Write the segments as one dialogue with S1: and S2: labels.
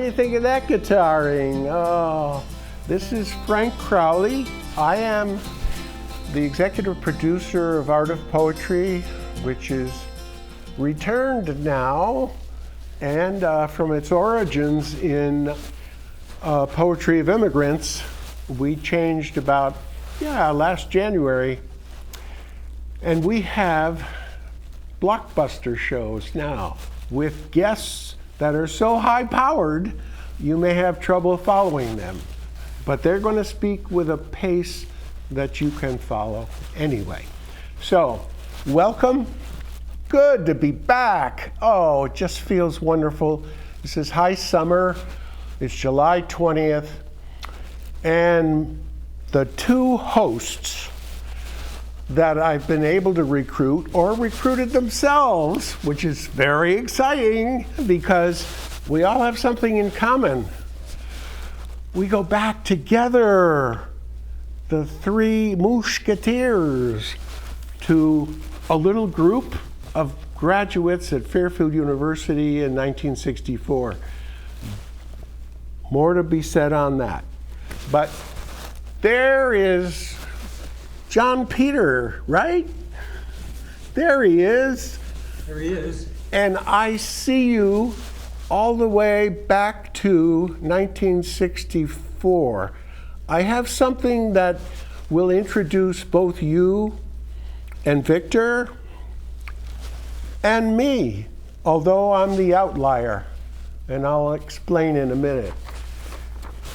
S1: you think of that guitaring? Oh, this is Frank Crowley. I am the executive producer of Art of Poetry, which is returned now, and from its origins in Poetry of Immigrants, we changed about, last January. And we have blockbuster shows now with guests that are so high-powered, you may have trouble following them. But they're going to speak with a pace that you can follow anyway. So, welcome. Good to be back. Oh, it just feels wonderful. This is high summer. It's July 20th. And the two hosts that I've been able to recruit or recruited themselves, which is very exciting because we all have something in common. We go back together, the three Musketeers, to a little group of graduates at Fairfield University in 1964. More to be said on that. But there is John Peter, right? There he is.
S2: There he is.
S1: And I see you all the way back to 1964. I have something that will introduce both you and Victor and me, although I'm the outlier, and I'll explain in a minute.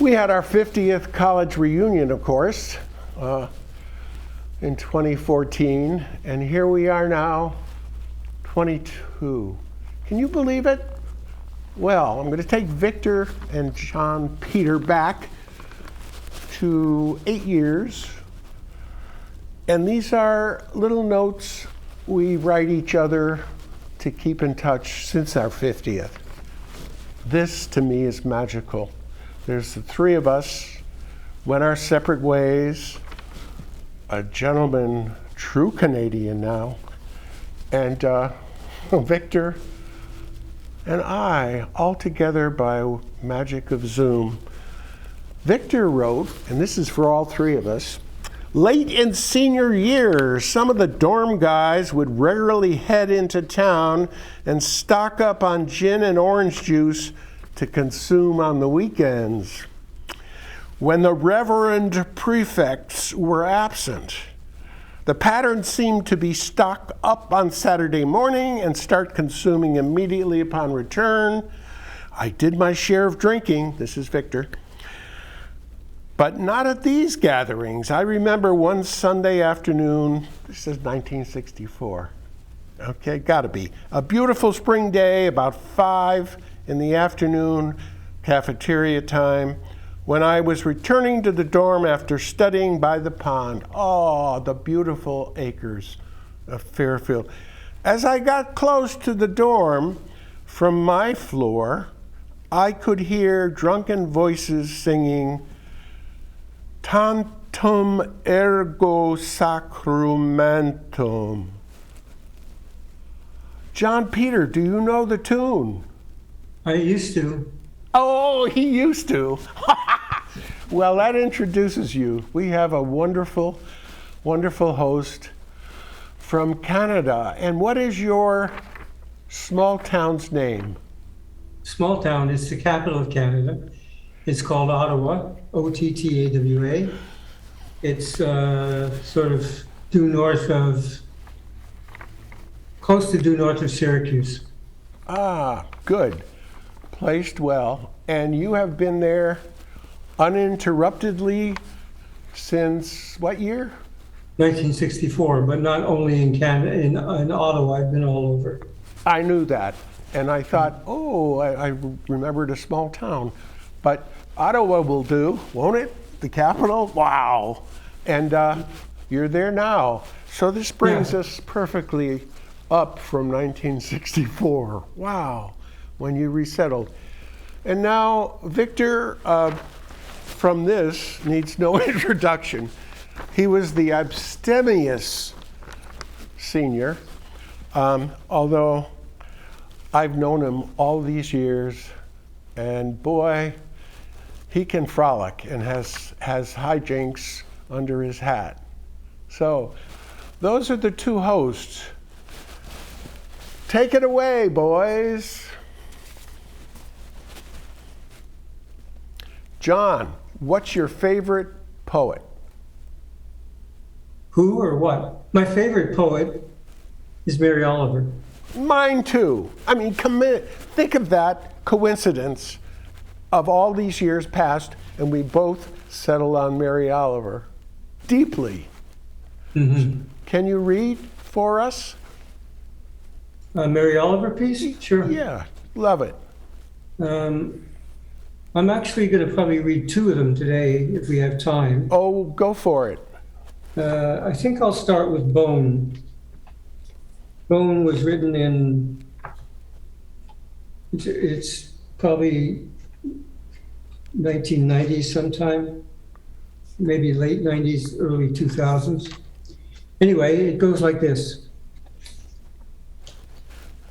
S1: We had our 50th college reunion, of course, in 2014, and here we are now, 22. Can you believe it? Well, I'm going to take Victor and John Peter back to 8 years, and these are little notes we write each other to keep in touch since our 50th. This, to me, is magical. There's the three of us, went our separate ways, a gentleman, true Canadian now, and Victor and I, all together by magic of Zoom. Victor wrote, and this is for all three of us, late in senior year, some of the dorm guys would regularly head into town and stock up on gin and orange juice to consume on the weekends. When the reverend prefects were absent, the pattern seemed to be stock up on Saturday morning and start consuming immediately upon return. I did my share of drinking, this is Victor, but not at these gatherings. I remember one Sunday afternoon, this is 1964, okay, gotta be, a beautiful spring day, about 5 in the afternoon, cafeteria time, when I was returning to the dorm after studying by the pond. Oh, the beautiful acres of Fairfield. As I got close to the dorm from my floor, I could hear drunken voices singing, Tantum ergo sacramentum. John Peter, do you know the tune?
S2: I used to.
S1: Oh, he used to. Well, that introduces you. We have a wonderful, wonderful host from Canada. And what is your small town's name?
S2: Small town is the capital of Canada. It's called Ottawa, Ottawa. It's sort of close to due north of Syracuse.
S1: Ah, good. Placed well. And you have been there uninterruptedly since what year?
S2: 1964, but not only in Canada, in Ottawa, I've been all over.
S1: I knew that. And I thought, I remembered a small town. But Ottawa will do, won't it? The capital? Wow. And you're there now. So this brings us perfectly up from 1964. Wow, when you resettled. And now, Victor, from this, needs no introduction. He was the abstemious senior, although I've known him all these years, And boy, he can frolic and has hijinks under his hat. So those are the two hosts. Take it away, boys. John, what's your favorite poet?
S2: Who or what? My favorite poet is Mary Oliver.
S1: Mine too. I mean, think of that coincidence of all these years past, and we both settled on Mary Oliver. Deeply.
S2: Mm-hmm.
S1: Can you read for us?
S2: Mary Oliver piece? Sure.
S1: Yeah, love it.
S2: I'm actually going to probably read two of them today if we have time.
S1: Oh, go for it.
S2: I think I'll start with Bone. Bone was written in, it's probably 1990s sometime, maybe late 90s, early 2000s. Anyway, it goes like this.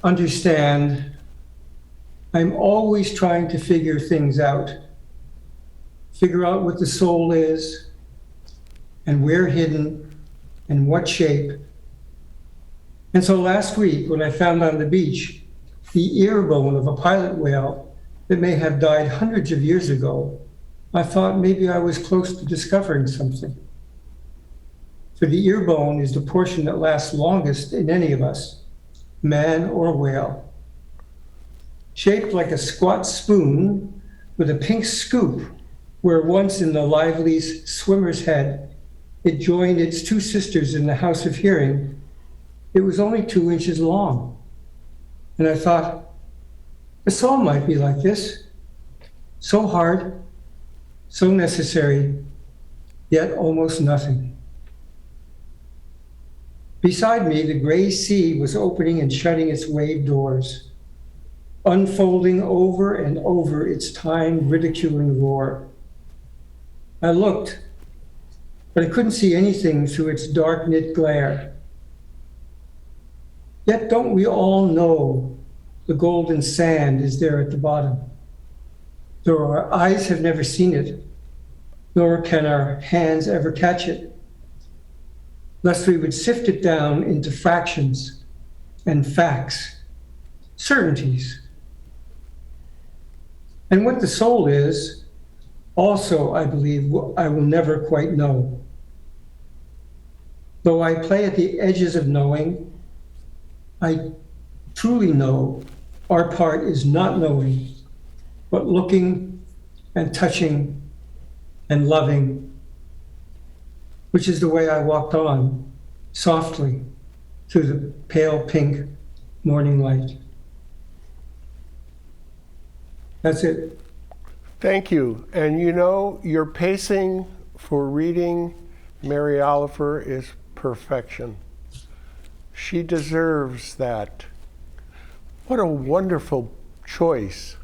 S2: Understand, I'm always trying to figure things out. Figure out what the soul is, and where hidden, and what shape. And so last week, when I found on the beach the ear bone of a pilot whale that may have died hundreds of years ago, I thought maybe I was close to discovering something. For the ear bone is the portion that lasts longest in any of us, man or whale. Shaped like a squat spoon with a pink scoop, where once in the lively swimmer's head, it joined its two sisters in the house of hearing, it was only 2 inches long. And I thought, the soul might be like this, so hard, so necessary, yet almost nothing. Beside me, the gray sea was opening and shutting its wave doors, unfolding over and over its time ridiculing roar. I looked, but I couldn't see anything through its dark knit glare. Yet don't we all know the golden sand is there at the bottom? Though our eyes have never seen it, nor can our hands ever catch it, lest we would sift it down into fractions and facts, certainties. And what the soul is, also, I believe, I will never quite know. Though I play at the edges of knowing, I truly know our part is not knowing, but looking and touching and loving, which is the way I walked on, softly, through the pale pink morning light. That's it.
S1: Thank you. And you know, your pacing for reading Mary Oliver is perfection. She deserves that. What a wonderful choice.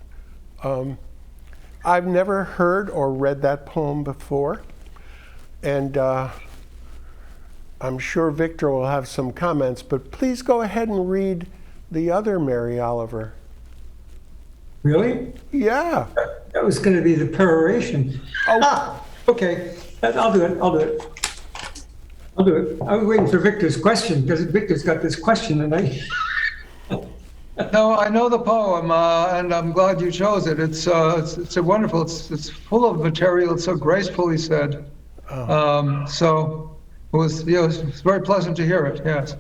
S1: I've never heard or read that poem before, and I'm sure Victor will have some comments, but please go ahead and read the other Mary Oliver.
S2: Really?
S1: Yeah.
S2: That was going to be the peroration.
S1: Oh.
S2: Okay. I'll do it. I was waiting for Victor's question, because Victor's got this question, and I...
S3: No, I know the poem, and I'm glad you chose it. It's a wonderful. It's full of material. It's so gracefully said. So it was it's very pleasant to hear it. Yes.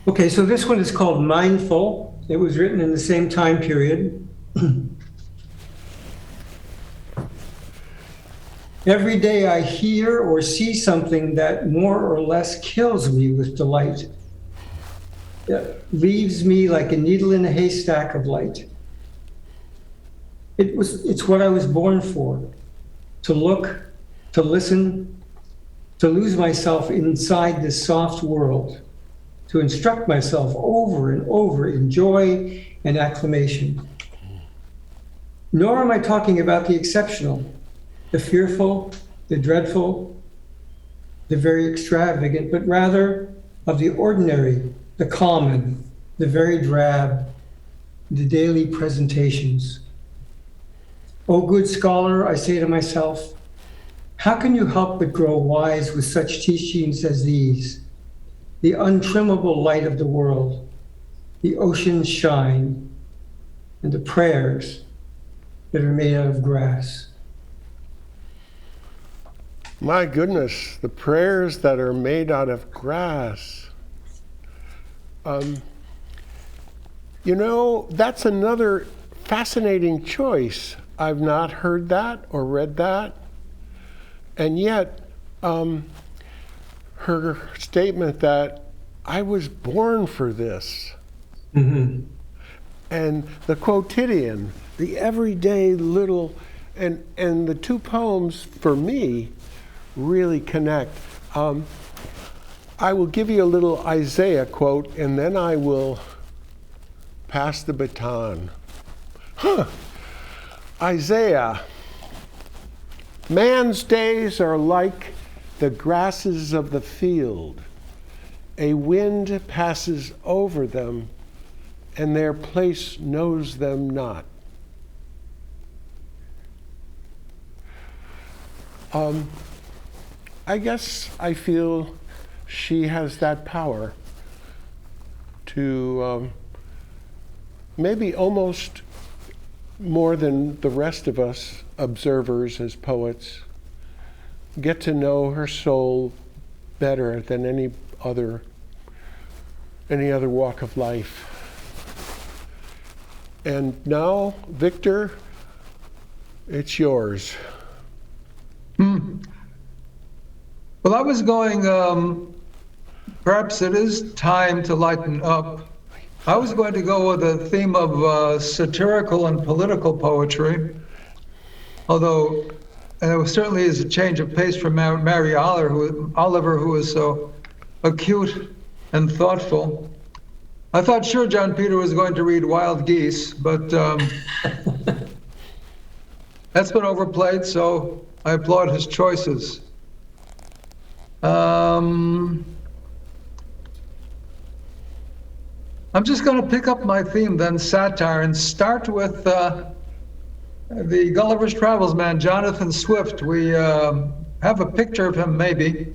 S2: Okay, so this one is called Mindful. It was written in the same time period. Every day I hear or see something that more or less kills me with delight. It leaves me like a needle in a haystack of light. It's what I was born for, to look, to listen, to lose myself inside this soft world, to instruct myself over and over in joy and acclamation. Nor am I talking about the exceptional, the fearful, the dreadful, the very extravagant, but rather of the ordinary, the common, the very drab, the daily presentations. O good scholar, I say to myself, how can you help but grow wise with such teachings as these? The untrimmable light of the world, the ocean's shine, and the prayers that are made out of grass.
S1: My goodness, the prayers that are made out of grass. You know, that's another fascinating choice. I've not heard that or read that. And yet, her statement that I was born for this.
S2: Mm-hmm.
S1: And the quotidian, the everyday little, and the two poems for me really connect. I will give you a little Isaiah quote, and then I will pass the baton. Isaiah, man's days are like the grasses of the field. A wind passes over them, and their place knows them not. I guess I feel she has that power to maybe almost more than the rest of us observers as poets get to know her soul better than any other walk of life. And now, Victor, it's yours.
S3: Well, I was going, perhaps it is time to lighten up. I was going to go with a theme of satirical and political poetry, although it certainly is a change of pace from Mary Oliver, who is so acute and thoughtful. I thought sure John Peter was going to read Wild Geese, but that's been overplayed, so I applaud his choices. I'm just going to pick up my theme then, satire, and start with the Gulliver's Travels man, Jonathan Swift. We have a picture of him, maybe.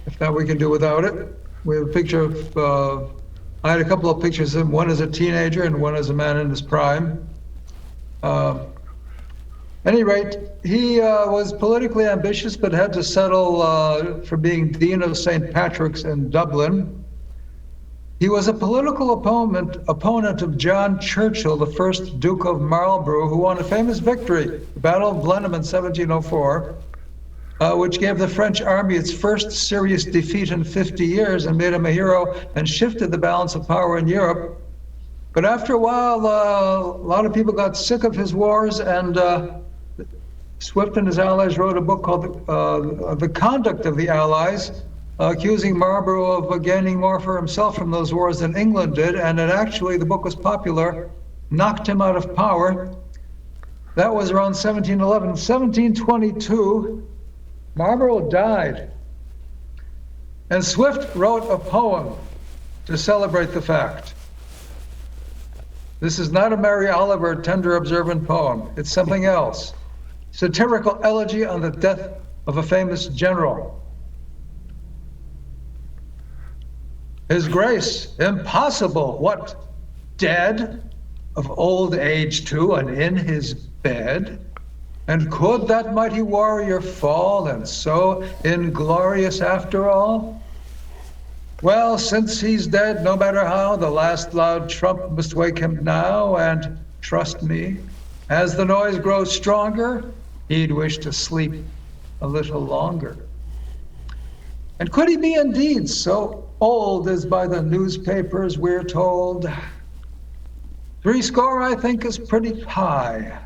S3: If not, we can do without it. We have a picture of, I had a couple of pictures of him, one as a teenager and one as a man in his prime. At any rate, he was politically ambitious, but had to settle for being Dean of St. Patrick's in Dublin. He was a political opponent of John Churchill, the first Duke of Marlborough, who won a famous victory, the Battle of Blenheim in 1704, which gave the French army its first serious defeat in 50 years and made him a hero and shifted the balance of power in Europe. But after a while, a lot of people got sick of his wars, and Swift and his allies wrote a book called The Conduct of the Allies, accusing Marlborough of gaining more for himself from those wars than England did, and it actually, the book was popular, knocked him out of power. That was around 1711. 1722, Marlborough died, and Swift wrote a poem to celebrate the fact. This is not a Mary Oliver tender observant poem. It's something else. Satirical elegy on the death of a famous general. His Grace, impossible, what, dead, of old age too, and in his bed? And could that mighty warrior fall, and so inglorious after all? Well, since he's dead, no matter how, the last loud trump must wake him now, and trust me, as the noise grows stronger, he'd wish to sleep a little longer. And could he be indeed so old as by the newspapers we're told? 70, I think, is pretty high.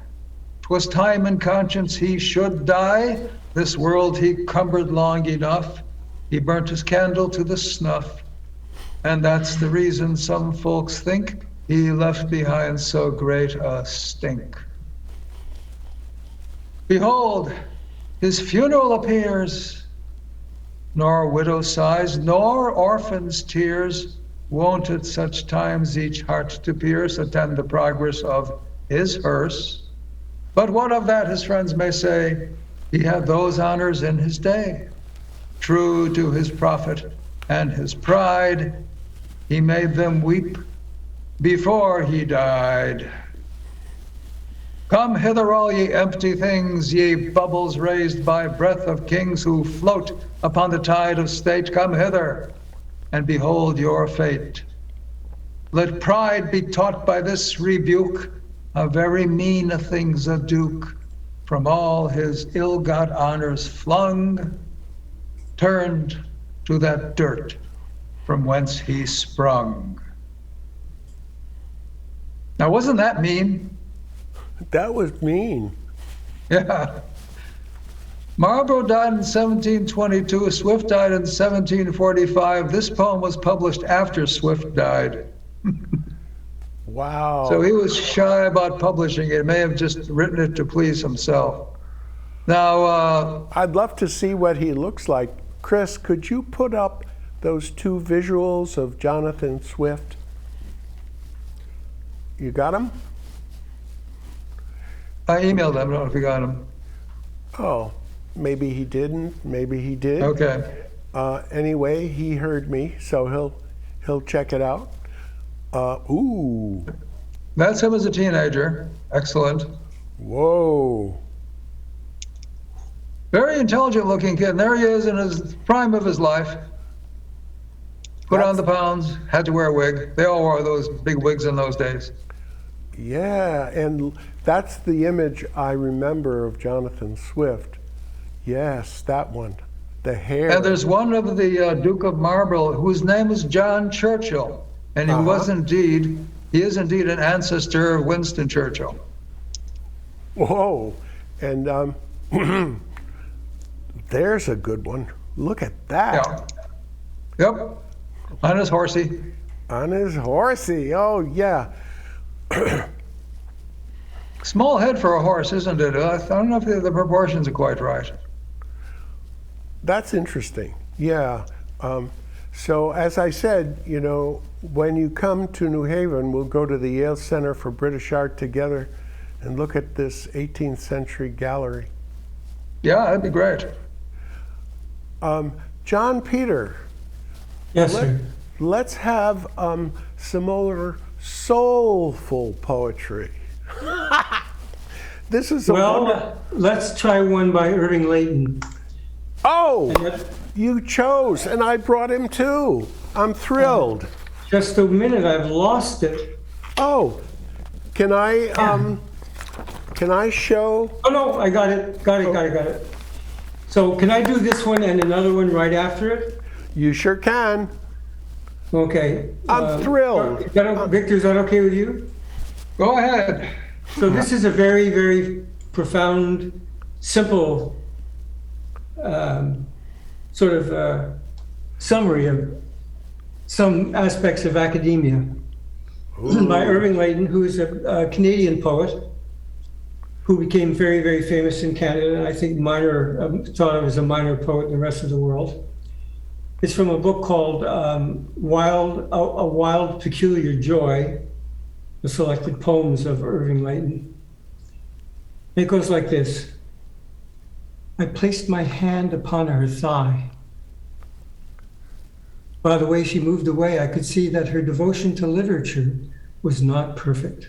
S3: 'Twas time and conscience he should die. This world he cumbered long enough. He burnt his candle to the snuff. And that's the reason some folks think he left behind so great a stink. Behold, his funeral appears, nor widow sighs, nor orphans' tears, wont at such times each heart to pierce, attend the progress of his hearse. But what of that his friends may say, he had those honors in his day. True to his prophet and his pride, he made them weep before he died. Come hither, all ye empty things, ye bubbles raised by breath of kings who float upon the tide of state. Come hither and behold your fate. Let pride be taught by this rebuke, how very mean a thing's a duke, from all his ill-got honors flung, turned to that dirt from whence he sprung. Now, wasn't that mean?
S1: That was mean.
S3: Yeah. Marlborough died in 1722. Swift died in 1745. This poem was published after Swift died.
S1: Wow.
S3: So he was shy about publishing it. May have just written it to please himself. Now,
S1: I'd love to see what he looks like. Chris, could you put up those two visuals of Jonathan Swift? You got them?
S3: I emailed him. I don't know if you got him.
S1: Oh, maybe he didn't. Maybe he did.
S3: Okay.
S1: Anyway, he heard me, so he'll check it out. Ooh.
S3: That's him as a teenager. Excellent.
S1: Whoa.
S3: Very intelligent looking kid. And there he is in his prime of his life. Put on the pounds, had to wear a wig. They all wore those big wigs in those days.
S1: Yeah, and that's the image I remember of Jonathan Swift. Yes, that one. The hair.
S3: And there's one of the Duke of Marlborough whose name is John Churchill. And he is indeed an ancestor of Winston Churchill.
S1: Whoa. And there's a good one. Look at that.
S3: Yeah. Yep. On his horsey.
S1: On his horsey. Oh, yeah.
S3: Small head for a horse, isn't it? I don't know if the proportions are quite right.
S1: That's interesting. Yeah. So as I said, you know, when you come to New Haven, we'll go to the Yale Center for British Art together and look at this 18th century gallery.
S3: Yeah, that'd be great.
S1: John Peter.
S2: Yes, sir.
S1: Let's have some more soulful poetry. This is a
S2: Well, let's try one by Irving Layton.
S1: Oh, you chose, and I brought him too. I'm thrilled.
S2: Just a minute, I've lost it.
S1: Oh, can I show?
S2: Oh no, I got it. Got it. So can I do this one and another one right after it?
S1: You sure can.
S2: Okay.
S1: I'm thrilled.
S2: Victor, is that okay with you?
S3: Go ahead.
S2: So this is a very, very profound, simple sort of summary of some aspects of academia by Irving Layton, who is a Canadian poet who became very, very famous in Canada, and I think thought of as a minor poet in the rest of the world. It's from a book called A Wild Peculiar Joy, the selected poems of Irving Layton. It goes like this. I placed my hand upon her thigh. By the way she moved away, I could see that her devotion to literature was not perfect.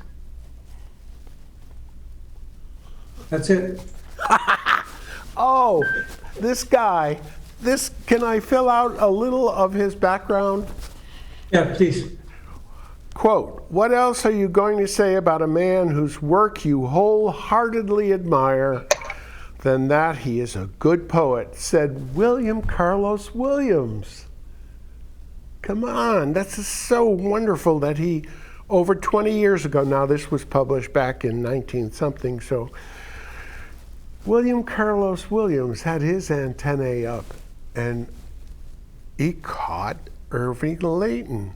S2: That's it.
S1: Oh, this guy. Can I fill out a little of his background?
S2: Yeah, please.
S1: Quote, what else are you going to say about a man whose work you wholeheartedly admire than that he is a good poet, said William Carlos Williams. Come on, that's so wonderful that he, over 20 years ago, now this was published back in 19-something, so William Carlos Williams had his antennae up and he caught Irving Layton.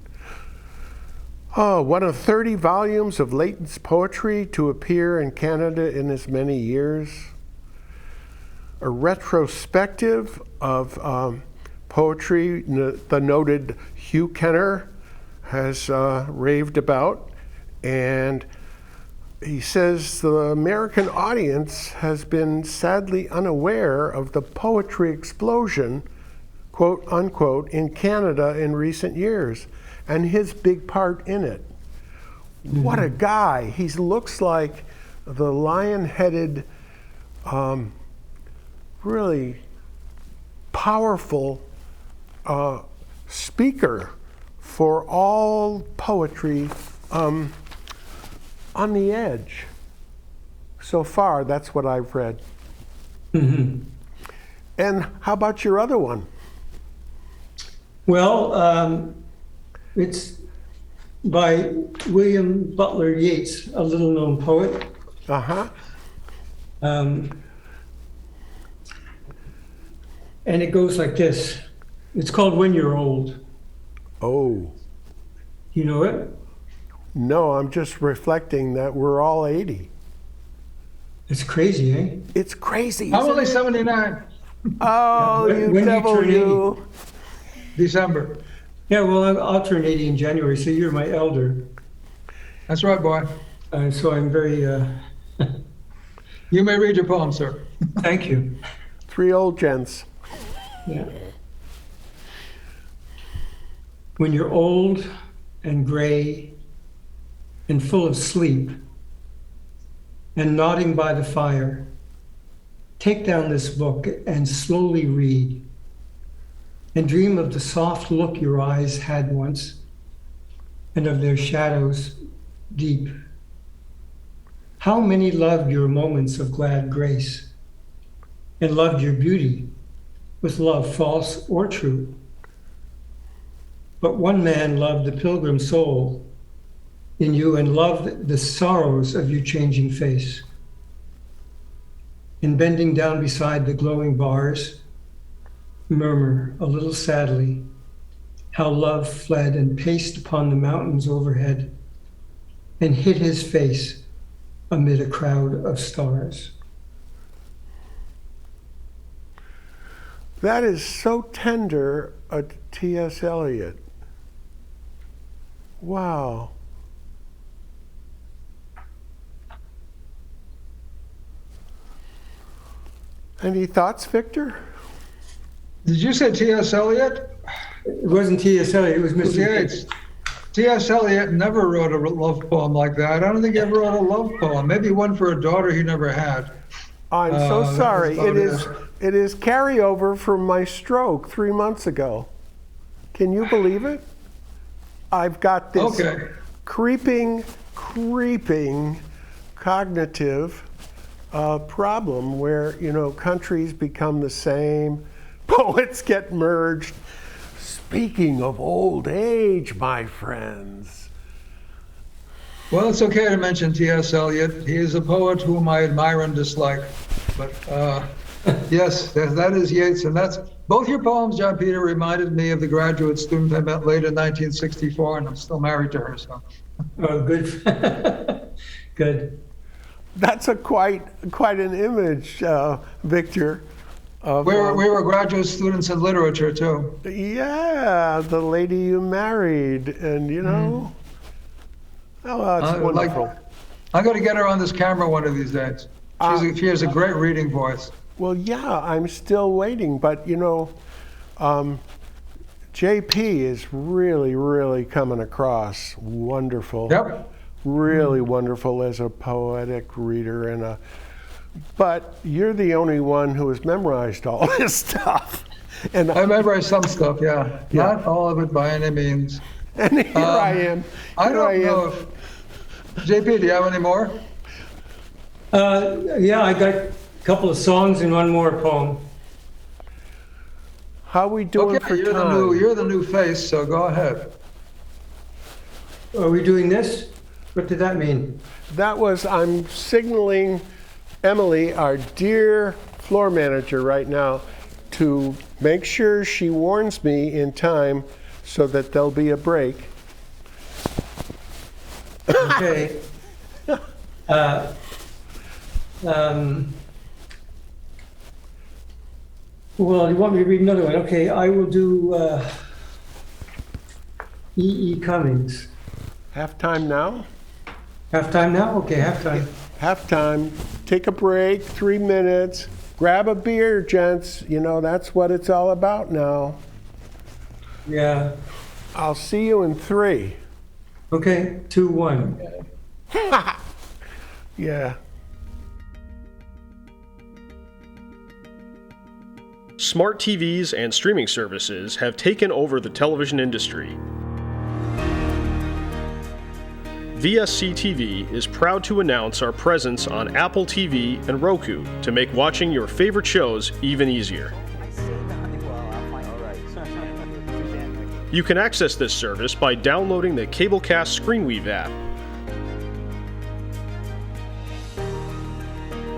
S1: Oh, one of 30 volumes of Layton's poetry to appear in Canada in as many years. A retrospective of poetry, the noted Hugh Kenner has raved about, and he says the American audience has been sadly unaware of the poetry explosion, quote unquote, in Canada in recent years, and his big part in it. What a guy. He looks like the lion-headed, really powerful speaker for all poetry on the edge. So far, that's what I've read. And how about your other one?
S2: Well, it's by William Butler Yeats, a little-known poet.
S1: Uh-huh.
S2: And it goes like this. It's called When You're Old.
S1: Oh.
S2: You know it?
S1: No, I'm just reflecting that we're all 80.
S2: It's crazy, eh?
S1: It's crazy.
S3: I'm
S1: isn't
S3: only
S1: it?
S3: 79,
S1: Oh,
S2: When
S1: you
S2: you
S1: devil,
S2: turn
S1: you.
S3: December.
S2: Yeah, well, I'll turn 80 in January, so you're my elder.
S3: That's right, boy.
S2: So I'm very,
S3: You may read your poem, sir.
S2: thank you.
S1: 3 old gents.
S2: Yeah. When you're old and gray and full of sleep and nodding by the fire, take down this book and slowly read and dream of the soft look your eyes had once and of their shadows deep. How many loved your moments of glad grace and loved your beauty with love false or true? But one man loved the pilgrim soul in you and loved the sorrows of your changing face. In bending down beside the glowing bars, murmur a little sadly how love fled and paced upon the mountains overhead and hid his face amid a crowd of stars.
S1: That is so tender, a T.S. Eliot. Wow. Any thoughts, Victor?
S3: Did you say T.S. Eliot?
S2: It wasn't T.S. Eliot, it was Mr.
S3: Yeats. T.S. Eliot never wrote a love poem like that. I don't think he ever wrote a love poem. Maybe one for a daughter he never had.
S1: I'm so
S3: that
S1: sorry.
S3: was about
S1: It is carryover from my stroke 3 months ago. Can you believe it? I've got this
S3: Okay.
S1: creeping cognitive problem where, you know, countries become the same, poets get merged. Speaking of old age, my friends.
S3: Well, it's okay to mention T.S. Eliot. He is a poet whom I admire and dislike. But yes, that is Yeats. And that's both your poems, John Peter, reminded me of the graduate student I met late in 1964, and I'm still married to her. So
S2: Oh, good. Good.
S1: That's a quite an image, Victor. Of,
S3: we were graduate students in literature too.
S1: yeah, the lady you married, and you know, oh, that's wonderful.
S3: I'm going to get her on this camera one of these days. She has a great reading voice.
S1: Well, yeah, I'm still waiting, but you know, JP is really coming across wonderful.
S3: Yep.
S1: Really wonderful as a poetic reader and a. But you're the only one who has memorized all this stuff, and
S3: I memorized some stuff, yeah. Not all of it by any means.
S1: and here I am.
S3: I
S1: Here
S3: don't know
S1: am.
S3: if JP, do you have any more?
S2: Yeah, I got a couple of songs and one more poem.
S1: How we doing
S3: Okay,
S1: for
S3: you're
S1: time?
S3: the new face, so go ahead.
S2: Are we doing this? What did that mean?
S1: That was, I'm signaling Emily, our dear floor manager right now, to make sure she warns me in time so that there'll be a break.
S2: Okay. Well, you want me to read another one? Okay, I will do E.E. Cummings.
S1: Halftime now?
S2: Halftime now? Okay, halftime.
S1: Halftime. Take a break, 3 minutes. Grab a beer, gents. You know, that's what it's all about now.
S2: Yeah.
S1: I'll see you in 3.
S2: Okay, 2-1.
S1: Yeah.
S4: Smart TVs and streaming services have taken over the television industry. VSC TV is proud to announce our presence on Apple TV and Roku to make watching your favorite shows even easier. You can access this service by downloading the Cablecast ScreenWeave app.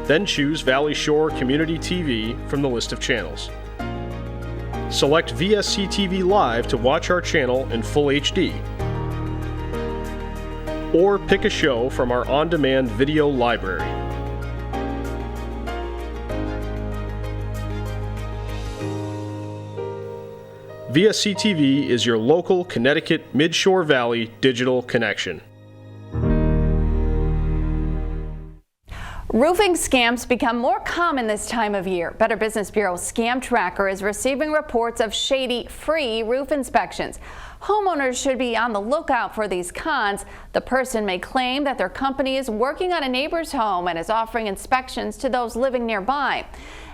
S4: Then choose Valley Shore Community TV from the list of channels. Select VSC TV Live to watch our channel in full HD. Or pick a show from our on-demand video library. VSC TV is your local Connecticut Mid-Shore Valley digital connection.
S5: Roofing scams become more common this time of year. Better Business Bureau's Scam Tracker is receiving reports of shady, free roof inspections. Homeowners should be on the lookout for these cons. The person may claim that their company is working on a neighbor's home and is offering inspections to those living nearby.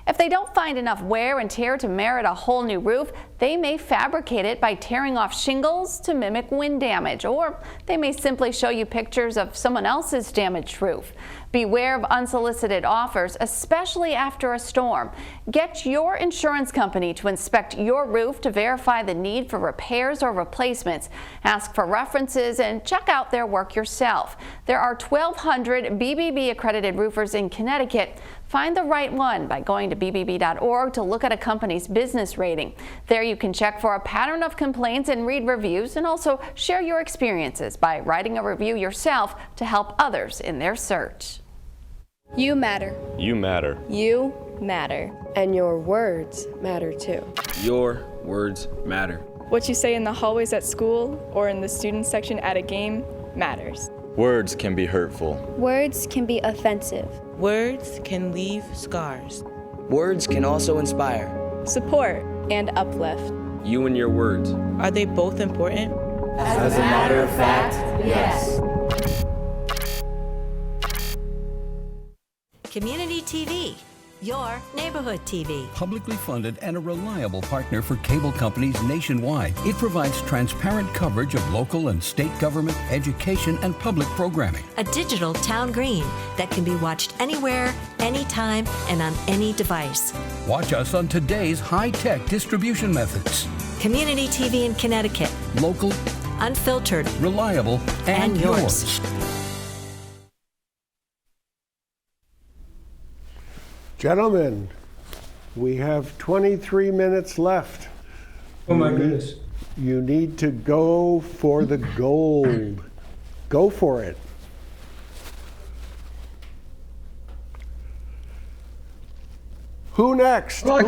S5: If they don't find enough wear and tear to merit a whole new roof, they may fabricate it by tearing off shingles to mimic wind damage, or they may simply show you pictures of someone else's damaged roof. Beware of unsolicited offers, especially after a storm. Get your insurance company to inspect your roof to verify the need for repairs or replacements. Ask for references and check out their work yourself. There are 1,200 BBB accredited roofers in Connecticut. Find the right one by going to bbb.org to look at a company's business rating. There you can check for a pattern of complaints and read reviews, and also share your experiences by writing a review yourself to help others in their search.
S6: You matter.
S7: You matter.
S6: You matter. And your words matter too.
S8: Your words matter.
S9: What you say in the hallways at school or in the student section at a game matters.
S7: Words can be hurtful.
S10: Words can be offensive.
S11: Words can leave scars.
S8: Words can also inspire,
S9: support, and uplift.
S8: You and your words.
S11: Are they both important?
S12: As a matter of fact, yes.
S13: Community TV, your neighborhood TV.
S14: Publicly funded and a reliable partner for cable companies nationwide. It provides transparent coverage of local and state government, education, and public programming.
S13: A digital town green that can be watched anywhere, anytime, and on any device.
S14: Watch us on today's high-tech distribution methods.
S13: Community TV in Connecticut.
S14: Local,
S13: unfiltered,
S14: reliable, and yours.
S1: Gentlemen, we have 23 minutes left.
S2: Oh my goodness.
S1: You need to go for the gold. Go for it. Who next?
S3: Well,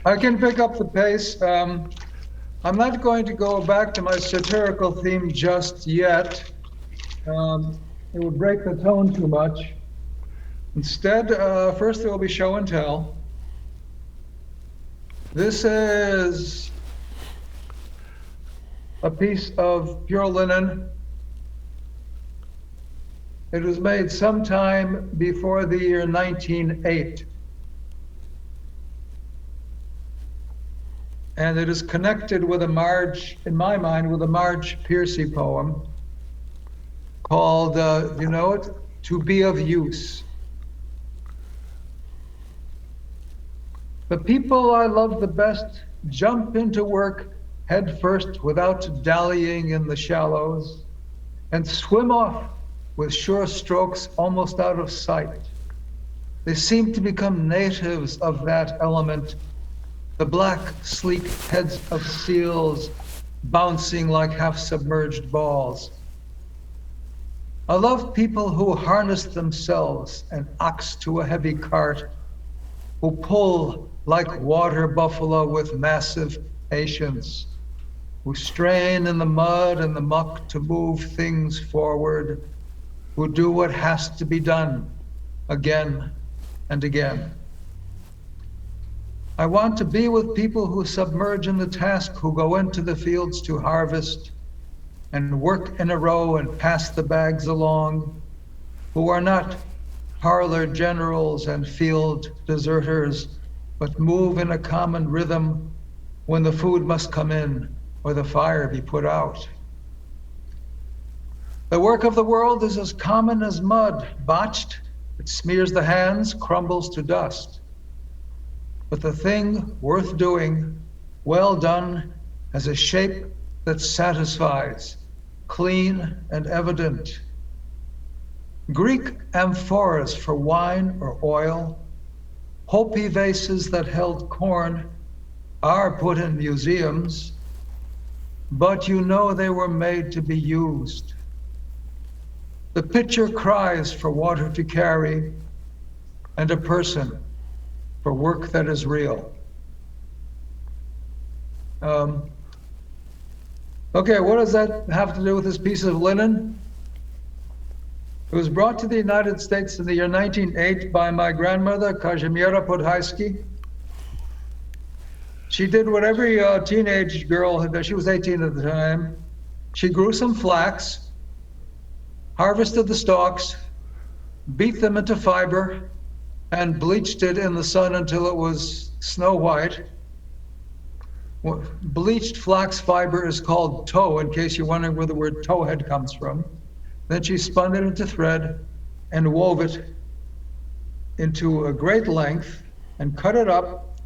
S3: I can pick up the pace. I'm not going to go back to my satirical theme just yet. It would break the tone too much. Instead, first there will be show and tell. This is a piece of pure linen. It was made sometime before the year 1908. And it is connected with a Marge, in my mind, with a Marge Piercy poem called, you know it? To Be of Use. The people I love the best jump into work head first without dallying in the shallows and swim off with sure strokes almost out of sight. They seem to become natives of that element, the black, sleek heads of seals bouncing like half-submerged balls. I love people who harness themselves, an ox to a heavy cart, who pull like water buffalo with massive patience, who strain in the mud and the muck to move things forward, who do what has to be done again and again. I want to be with people who submerge in the task, who go into the fields to harvest and work in a row and pass the bags along, who are not parlor generals and field deserters, but move in a common rhythm when the food must come in or the fire be put out. The work of the world is as common as mud, botched, it smears the hands, crumbles to dust. But the thing worth doing, well done, has a shape that satisfies, clean and evident. Greek amphoras for wine or oil, Hopi vases that held corn are put in museums, but you know they were made to be used. The pitcher cries for water to carry, and a person for work that is real. Okay, what does that have to do with this piece of linen? It was brought to the United States in the year 1908 by my grandmother, Kazimiera Podhaisky. She did what every teenage girl had done. She was 18 at the time. She grew some flax, harvested the stalks, beat them into fiber, and bleached it in the sun until it was snow white. Bleached flax fiber is called tow, in case you're wondering where the word towhead comes from. Then she spun it into thread and wove it into a great length and cut it up.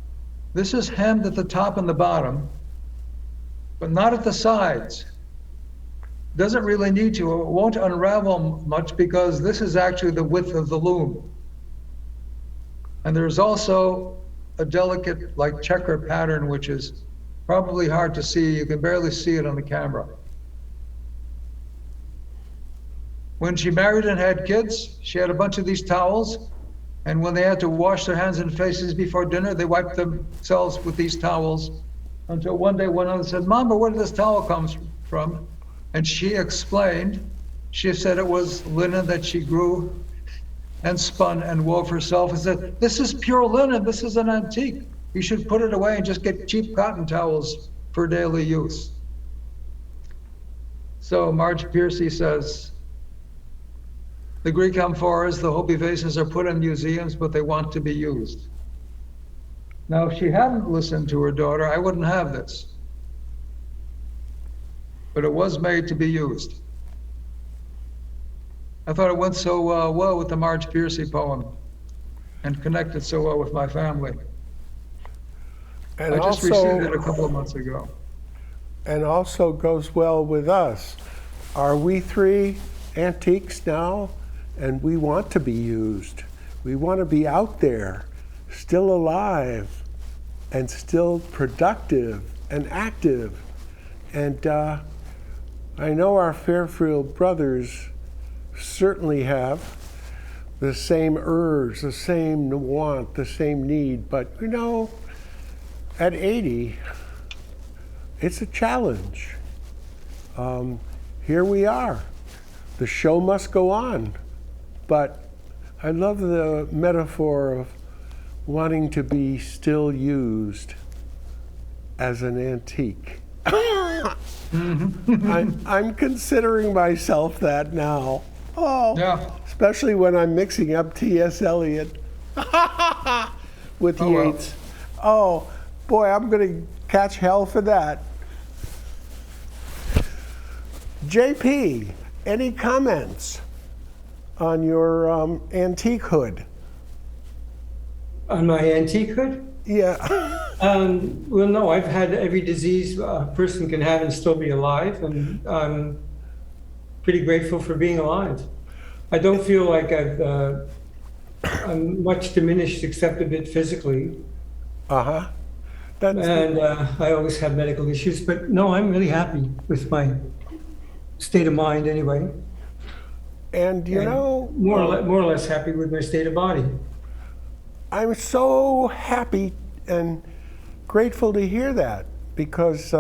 S3: This is hemmed at the top and the bottom, but not at the sides. Doesn't really need to. It won't unravel much because this is actually the width of the loom. And there's also a delicate, like, checker pattern, which is probably hard to see. You can barely see it on the camera. When she married and had kids, she had a bunch of these towels. And when they had to wash their hands and faces before dinner, they wiped themselves with these towels. Until one day, one of them said, "Mama, where did this towel come from?" And she explained. She said it was linen that she grew and spun and wove herself, and said, "This is pure linen, this is an antique. You should put it away and just get cheap cotton towels for daily use." So Marge Piercy says, the Greek amphoras, the Hopi vases are put in museums, but they want to be used. Now, if she hadn't listened to her daughter, I wouldn't have this. But it was made to be used. I thought it went so well with the Marge Piercy poem and connected so well with my family.
S1: And
S3: I just received it a couple of months ago.
S1: And also goes well with us. Are we three antiques now? And we want to be used. We want to be out there, still alive, and still productive and active. And I know our Fairfield brothers certainly have the same urge, the same want, the same need. But you know, at 80, it's a challenge. Here we are. The show must go on. But I love the metaphor of wanting to be still used as an antique. I'm considering myself that now. Oh, yeah. Especially when I'm mixing up T.S. Eliot with Yeats. Oh, boy, I'm going to catch hell for that. JP, any comments on your antiquehood?
S2: On my antiquehood?
S1: Yeah.
S2: Well, no, I've had every disease a person can have and still be alive, and I'm pretty grateful for being alive. I don't feel like I'm much diminished except a bit physically.
S1: Uh-huh.
S2: And I always have medical issues, but no, I'm really happy with my state of mind anyway.
S1: And you know,
S2: more or less happy with my state of body.
S1: I'm so happy and grateful to hear that, because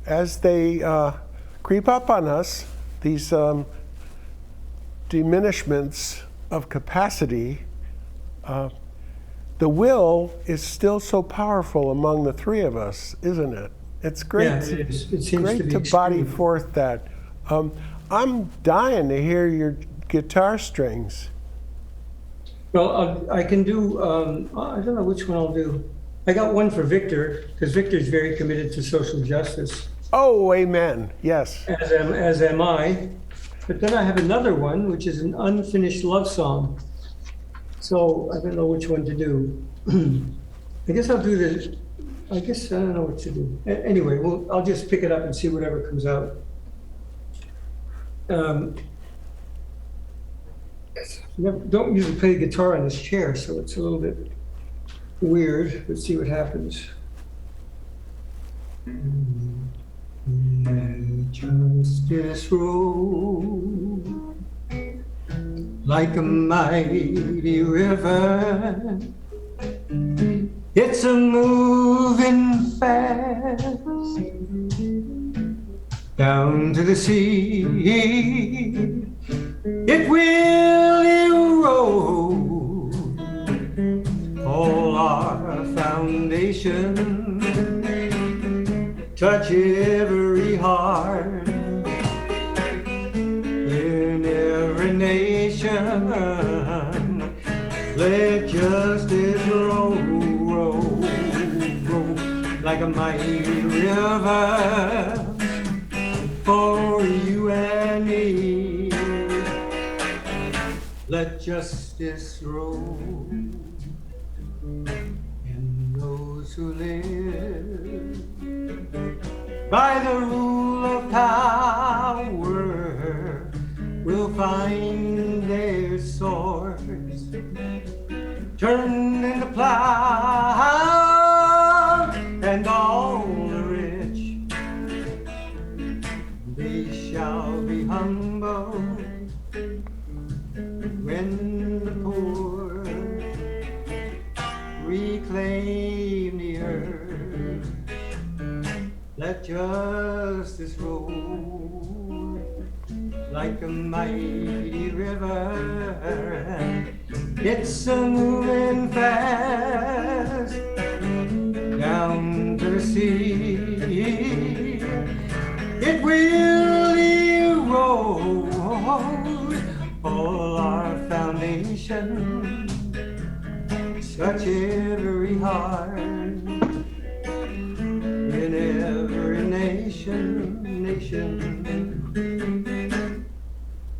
S1: as they creep up on us, these diminishments of capacity, the will is still so powerful among the three of us, isn't it? It's great.
S2: Yeah, it is. It seems
S1: great
S2: to be
S1: body
S2: extreme.
S1: forth that. I'm dying to hear your guitar strings.
S2: Well, I can do, I don't know which one I'll do. I got one for Victor, because Victor's very committed to social justice,
S1: Oh, amen. Yes.
S2: as am I. But then I have another one, which is an unfinished love song. So I don't know which one to do. I guess I'll do the, I don't know what to do. Anyway, I'll just pick it up and see whatever comes out. Don't usually play the guitar on this chair, so it's a little bit weird. Let's see what happens. Let justice roll like a mighty river. It's a moving fast down to the sea. It will erode all our foundation, touch every heart in every nation. Let justice roll, roll, roll like a mighty river for you and me. Let justice roll, and those who live by the rule of power will find their swords turned into plow, and all the rich, they shall be humble when the poor reclaim the earth. Let justice roll like a mighty river. It's a moving fast down to the sea. It will erode all our foundation, touch every heart in every nation.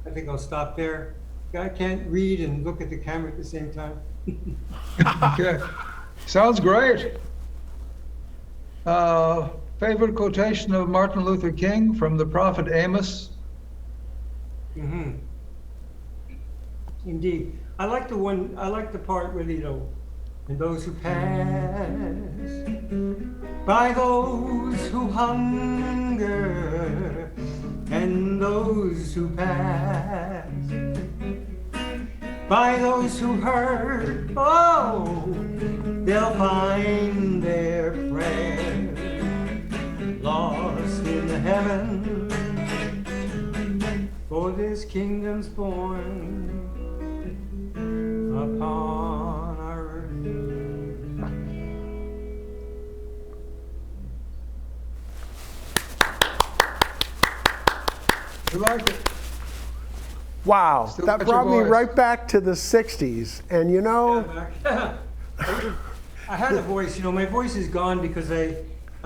S2: I think I'll stop there. I can't read and look at the camera at the same time.
S3: Okay, sounds great. Favorite quotation of Martin Luther King from the prophet Amos?
S2: Mm-hmm. Indeed. I like the part where, and those who pass by those who hunger, and those who pass by those who hurt, oh, they'll find their prayer lost in the heaven, for this kingdom's born upon our earth.
S3: You like it?
S1: Wow,
S3: Still
S1: that
S3: got your
S1: brought me
S3: voice.
S1: right back to the 60s. And you know,
S2: I had a voice, my voice is gone because I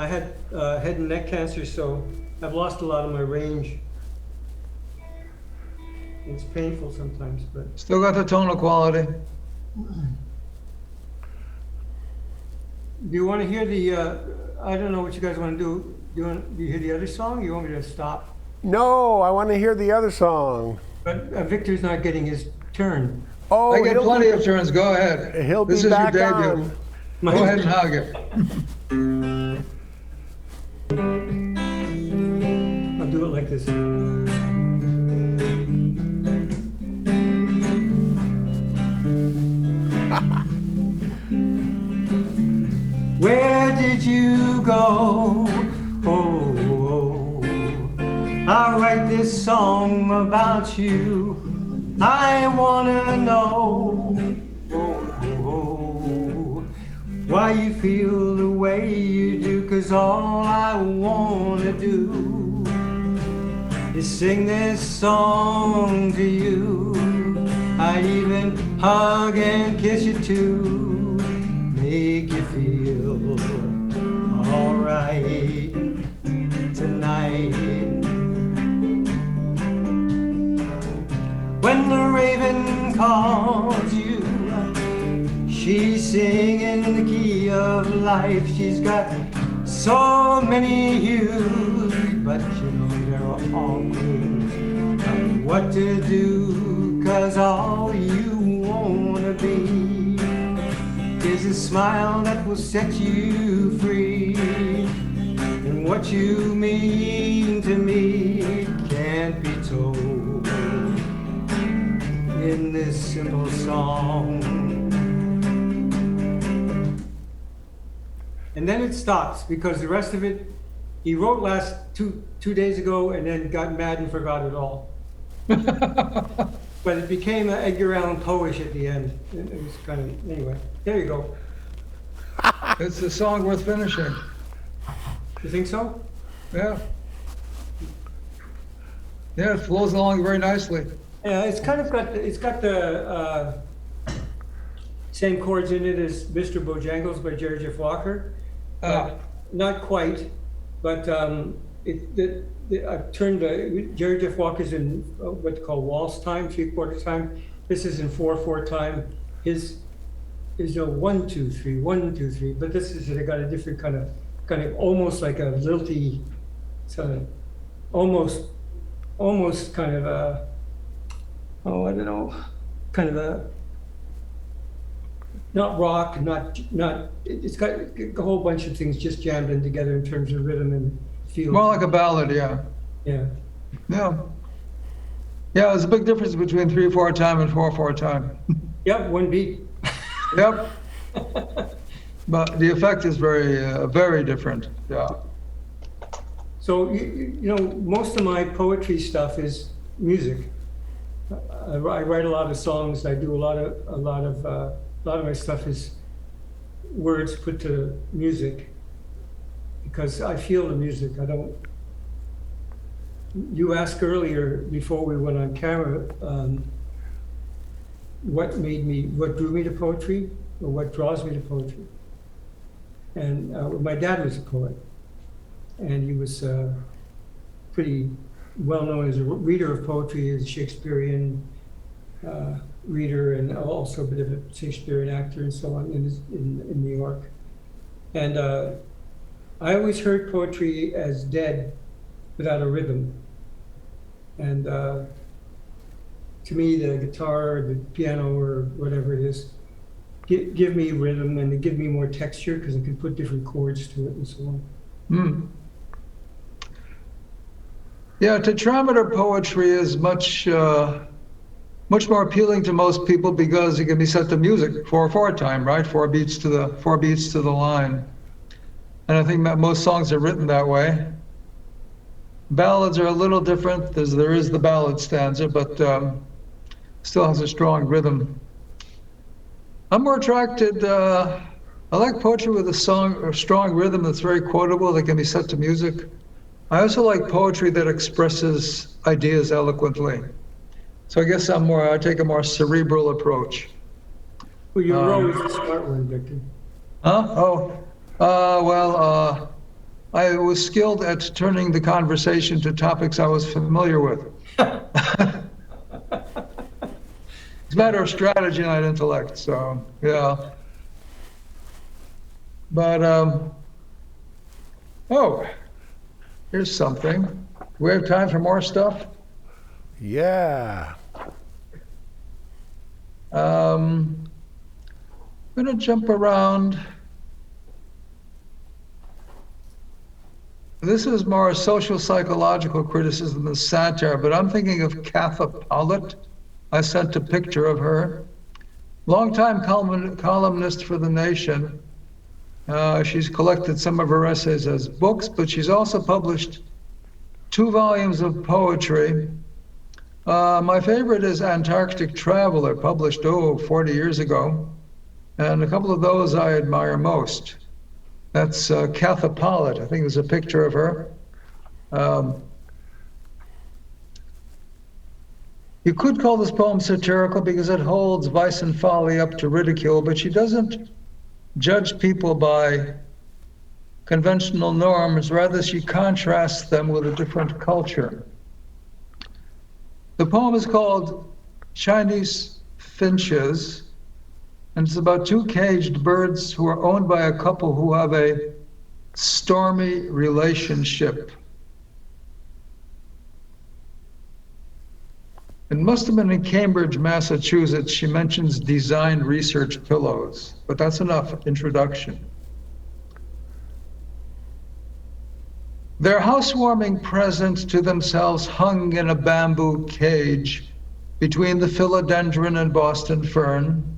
S2: had head and neck cancer, so I've lost a lot of my range. It's painful sometimes, but
S3: Still got the tonal quality.
S2: do you want to hear the? I don't know what you guys want to do. Do you hear the other song? You want me to stop?
S1: no, I want to hear the other song.
S2: But Victor's not getting his turn.
S1: Oh,
S3: I get
S1: he'll
S3: plenty
S1: be-
S3: of turns. Go ahead.
S1: He'll be
S3: This is your
S1: back
S3: debut.
S1: on.
S3: Go ahead and hug it.
S2: I'll do it like this. Where did you go? Oh, this song about you. I wanna know why you feel the way you do, 'cause all I wanna do is sing this song to you. I even hug and kiss you too, make you feel alright tonight. When the raven calls you, she's singing the key of life. She's got so many hues, but you know they're all clues of what to do, 'cause all you wanna be is a smile that will set you free. And what you mean to me can't be told in this simple song. And then it stops, because the rest of it he wrote last two days ago and then got mad and forgot it all. But it became an Edgar Allan Poe-ish at the end. It was kind of, anyway, there you go.
S3: It's a song worth finishing.
S2: You think so?
S3: Yeah. Yeah, it flows along very nicely.
S2: Yeah, it's kind of got the same chords in it as Mr. Bojangles by Jerry Jeff Walker. Not quite, but I've turned Jerry Jeff Walker's in what they call waltz time, 3/4 time. This is in 4/4 time. His is 1 2 3 1 2 3, but this is got a different kind of almost like a lilty, sort of almost kind of a, oh, I don't know, kind of a, not rock, not it's got a whole bunch of things just jammed in together in terms of rhythm and feel.
S3: More like a ballad, yeah.
S2: Yeah.
S3: Yeah. Yeah, there's a big difference between 3/4 time and 4/4 time.
S2: Yep, one beat.
S3: Yep. But the effect is very different, yeah.
S2: So, most of my poetry stuff is music. I write a lot of songs. I do a lot of my stuff is words put to music, because I feel the music. I don't. You asked earlier before we went on camera, what drew me to poetry, or what draws me to poetry. And my dad was a poet, and he was pretty well known as a reader of poetry, as a Shakespearean reader, and also a bit of a Shakespearean actor and so on in New York. And I always heard poetry as dead without a rhythm. And to me, the guitar, or the piano, or whatever it is, give me rhythm, and give me more texture, because I can put different chords to it and so on.
S3: Mm. Yeah, tetrameter poetry is much more appealing to most people, because it can be set to music, 4/4 time, right? 4 beats to the line. And I think that most songs are written that way. Ballads are a little different. There is the ballad stanza, but still has a strong rhythm. I'm more attracted, I like poetry with a strong rhythm that's very quotable, that can be set to music. I also like poetry that expresses ideas eloquently. So I guess I take a more cerebral approach.
S2: Well, you were always a smart one, Victor.
S3: Huh? I was skilled at turning the conversation to topics I was familiar with. It's a matter of strategy, not intellect, so, yeah. But, here's something. Do we have time for more stuff?
S1: Yeah.
S3: I'm gonna jump around. This is more social psychological criticism than satire, but I'm thinking of Katha Pollitt. I sent a picture of her. Longtime columnist for The Nation. She's collected some of her essays as books, but she's also published 2 volumes of poetry. My favorite is Antarctic Traveler, published, 40 years ago. And a couple of those I admire most. That's Katha Pollitt. I think there's a picture of her. You could call this poem satirical because it holds vice and folly up to ridicule, but she doesn't judge people by conventional norms. Rather, she contrasts them with a different culture. The poem is called Chinese Finches, and it's about 2 caged birds who are owned by a couple who have a stormy relationship. It must have been in Cambridge, Massachusetts. She mentions designed research pillows, but that's enough introduction. Their housewarming present to themselves hung in a bamboo cage between the philodendron and Boston fern,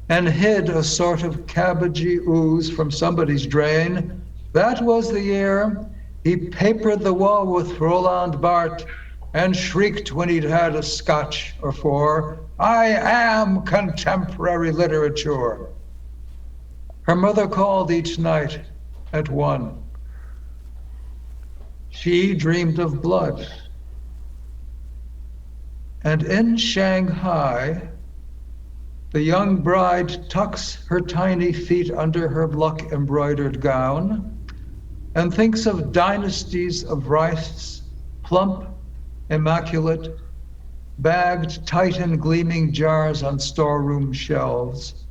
S3: and hid a sort of cabbagey ooze from somebody's drain. That was the year he papered the wall with Roland Barthes and shrieked when he'd had a scotch or 4, "I am contemporary literature." Her mother called each night at 1. She dreamed of blood. And in Shanghai, the young bride tucks her tiny feet under her luck-embroidered gown and thinks of dynasties of rice, plump, immaculate, bagged tight in gleaming jars on storeroom shelves,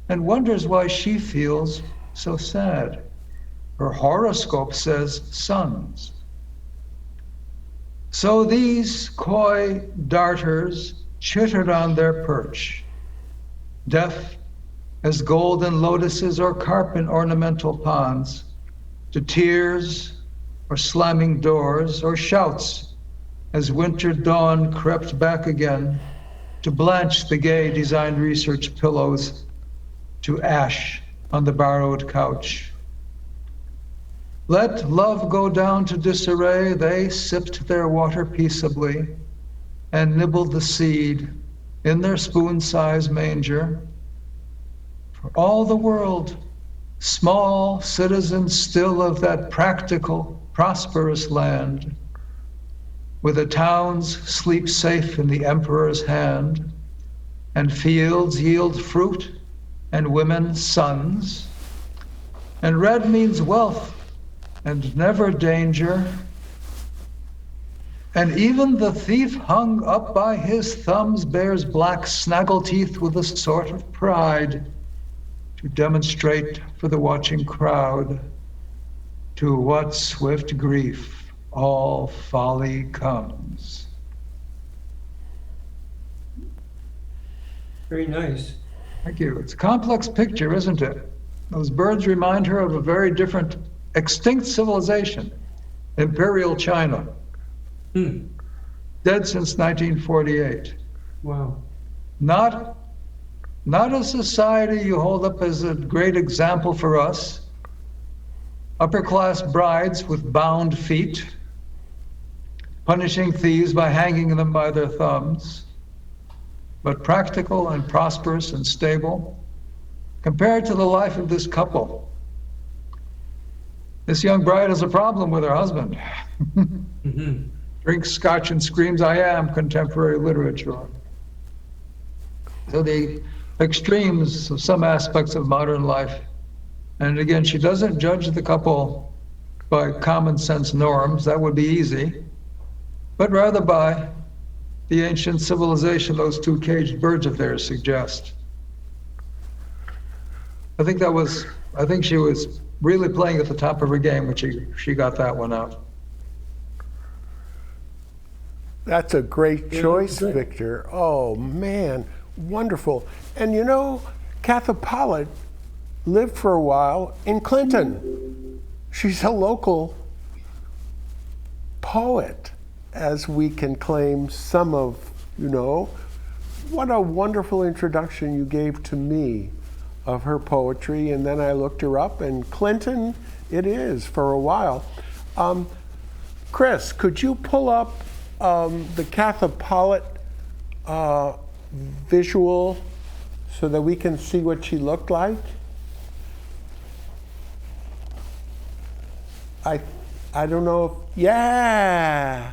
S3: and wonders why she feels so sad. Her horoscope says sons. So these coy darters chittered on their perch, deaf as golden lotuses or carp in ornamental ponds, to tears or slamming doors or shouts as winter dawn crept back again to blanch the gay designed research pillows to ash on the borrowed couch. Let love go down to disarray, they sipped their water peaceably and nibbled the seed in their spoon-sized manger. For all the world, small citizens still of that practical, prosperous land, where the towns sleep safe in the emperor's hand, and fields yield fruit, and women sons, and red means wealth and never danger, and even the thief hung up by his thumbs bears black snaggle teeth with a sort of pride to demonstrate for the watching crowd to what swift grief all folly comes.
S2: Very nice.
S3: Thank you. It's a complex picture, isn't it? Those birds remind her of a very different extinct civilization, Imperial China. Dead since 1948.
S2: Wow.
S3: Not a society you hold up as a great example for us. Upper-class brides with bound feet, punishing thieves by hanging them by their thumbs, but practical and prosperous and stable, compared to the life of this couple. This young bride has a problem with her husband. Drinks scotch and screams, "I am contemporary literature." So the extremes of some aspects of modern life. And again, she doesn't judge the couple by common sense norms, that would be easy, but rather by the ancient civilization those 2 caged birds of theirs suggest. I think she was really playing at the top of her game when she got that one out.
S1: That's a great choice, Victor. Oh, man, wonderful. And you know, Katha Pollitt lived for a while in Clinton. She's a local poet, as we can claim some of, you know. What a wonderful introduction you gave to me of her poetry, and then I looked her up, and Clinton it is for a while. Chris, could you pull up the Katha Pollitt visual so that we can see what she looked like? I don't know if, yeah.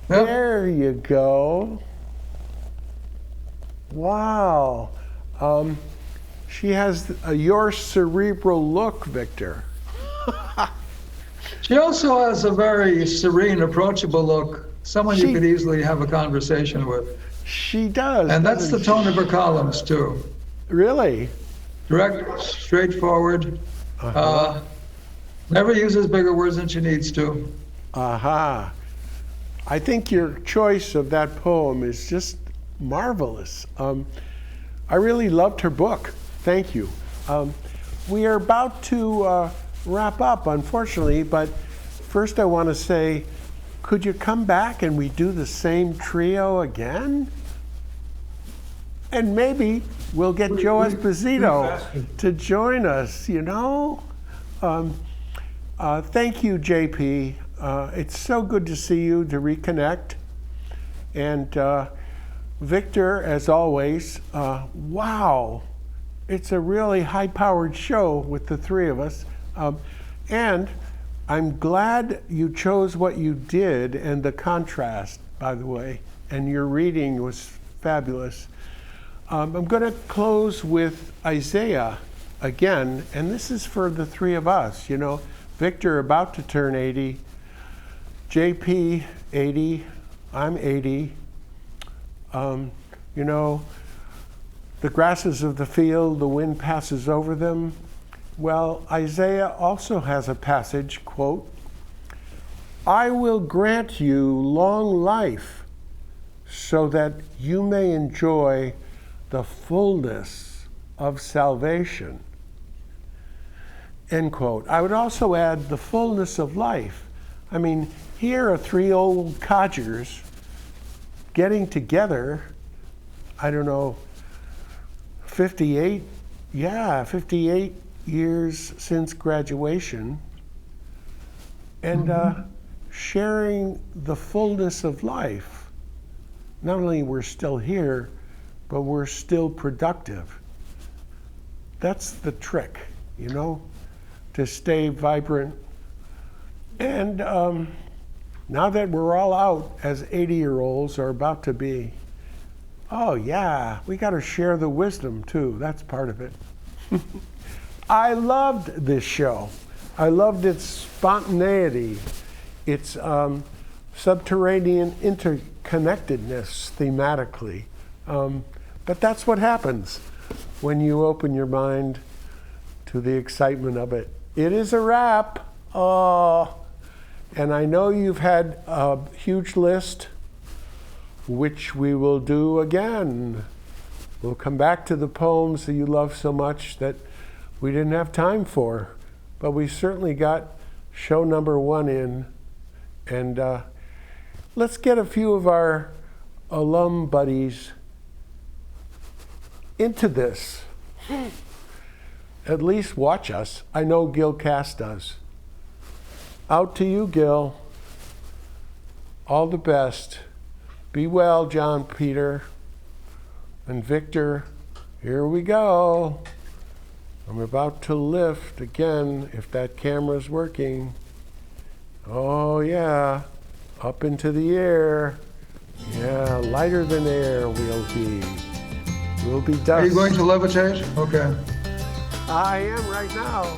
S3: Yep.
S1: There you go. Wow. She has your cerebral look, Victor.
S3: She also has a very serene, approachable look. Someone you could easily have a conversation with.
S1: She does.
S3: And that's the
S1: doesn't
S3: tone of her columns, too.
S1: Really?
S3: Direct, straightforward. Never uses bigger words than she needs to.
S1: Aha. I think your choice of that poem is just marvelous. I really loved her book. Thank you. We are about to wrap up, unfortunately, but first I want to say, could you come back and we do the same trio again? And maybe we'll get Joe Esposito to join us, you know? Thank you, JP. It's so good to see you, to reconnect. And Victor, as always, wow. It's a really high-powered show with the three of us. And I'm glad you chose what you did and the contrast, by the way. And your reading was fabulous. I'm going to close with Isaiah again, and this is for the three of us, you know. Victor about to turn 80, JP 80, I'm 80. You know, the grasses of the field, the wind passes over them. Well, Isaiah also has a passage, quote, I will grant you long life so that you may enjoy the fullness of salvation. End quote. I would also add the fullness of life. I mean, here are three old codgers getting together, I don't know, 58 years since graduation, and sharing the fullness of life. Not only we're still here, but we're still productive. That's the trick, you know, to stay vibrant. And now that we're all out as 80-year-olds are about to be, oh yeah, we got to share the wisdom too. That's part of it. I loved this show. I loved its spontaneity, its subterranean interconnectedness thematically. But that's what happens when you open your mind to the excitement of it. It is a wrap. And I know you've had a huge list, which we will do again. We'll come back to the poems that you love so much that we didn't have time for, but we certainly got show number 1 in. And let's get a few of our alum buddies into this. At least watch us. I know Gil Cass does. Out to you, Gil. All the best. Be well, John Peter. And Victor, here we go. I'm about to lift again, if that camera's working. Oh yeah, up into the air. Yeah, lighter than air we'll be. We'll be dust.
S3: Are you going to levitate? Okay.
S1: I am right now.